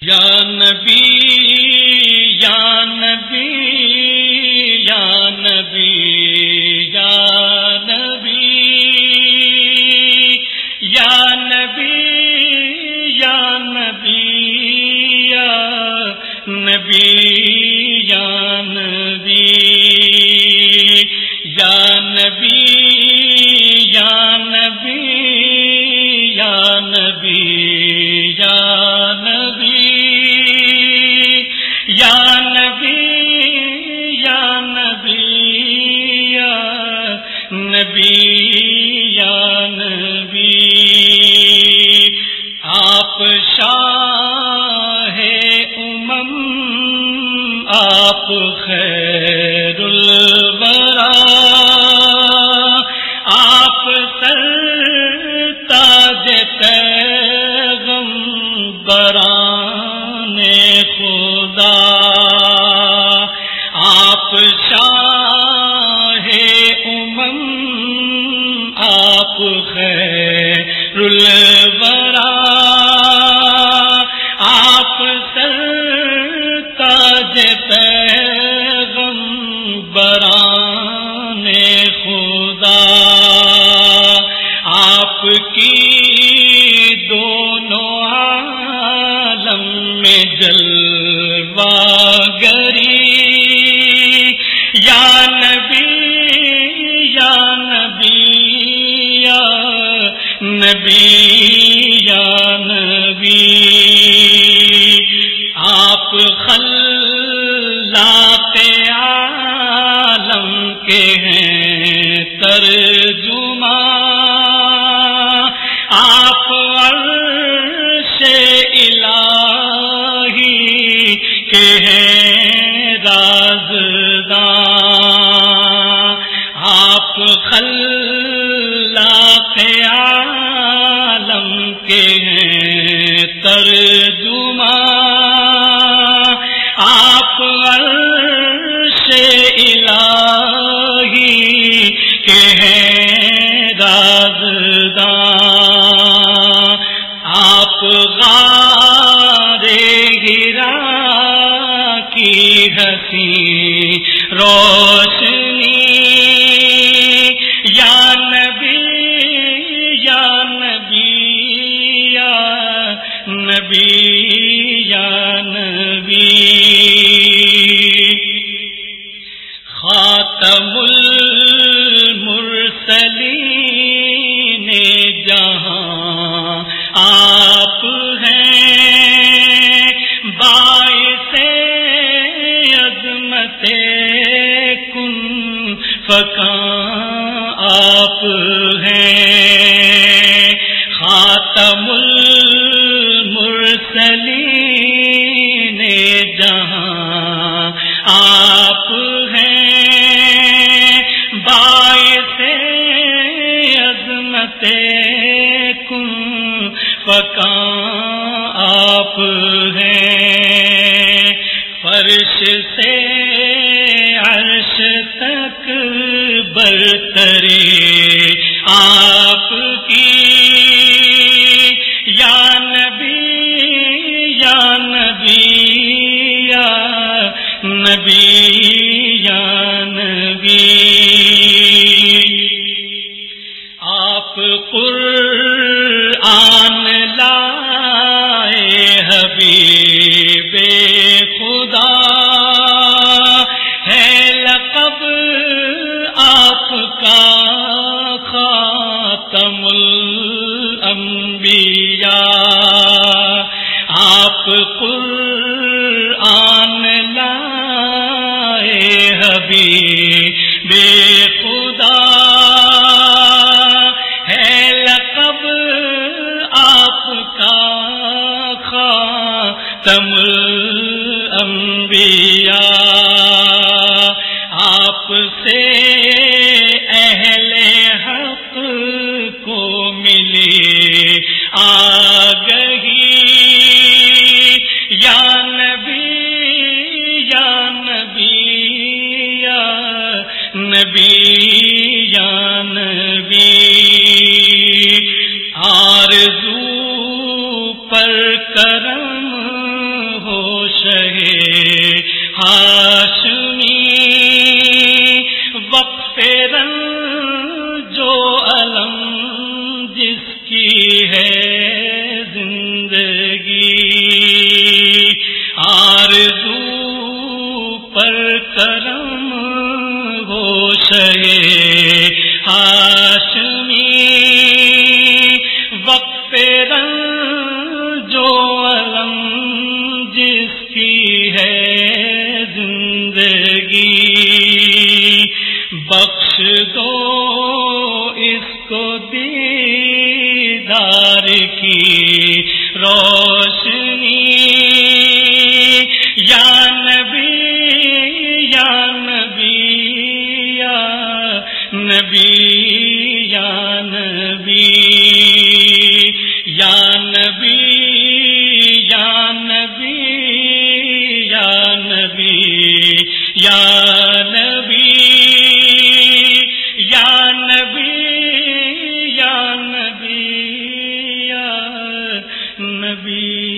یا نبی یا نبی یا نبی یا نبی یا نبی یا نبی یا نبی یا نبی یا نبی یا نبی یا نبی یا نبی یا نبی یا نبی یا نبی یا نبی آپ شاہ امم آپ خیر الورا آپ سر تاج پیغمبران خدا آپ شاہ امم آپ خیر الورا آپ سر تاج پیغمبران خدا آپ کی دونوں عالم میں جلوہ گری یا نبی یا نبی یا نبی یا نبی آپ خلاق عالم کے ہیں ترجمان آپ عرش الہی کے ہیں رازدان آپ خلاق عالم کے ہیں ترجمان آپ عرش الہی کے ہیں رازدان آپ غار حرا کی حسین روشنی یا نبی یا نبی یا نبی یا نبی خاتم المرسلین جہاں آپ ہیں باعث عظمت کن فکاں آپ ہیں خاتم المرسلین جہاں آپ ہیں باعث عظمت کن فکاں آپ ہیں فرش سے عرش تک برتری آپ کی یا نبی یا نبی یا نبی یا نبی آپ قرآن لائے حبیب خدا ہے لقب آپ کا خاتم الانبیاء آپ قرآن لائے حبیب خدا ہے لقب آپ کا خاتم الانبیاء آپ سے اہل حق کو ملی آگہی یا نبی یا نبی یا نبی یا نبی آرزو پر کرم زندگی آرزو پر کرم ہو شہے ہاشمی وقف رنج جو علم جس کی ہے زندگی بخش دو اس کو دیدار کی روشنی یا نبی یا نبی یا نبی یا نبی یا نبی یا نبی یا نبی یا نبی یا نبی یا نبی یا نبی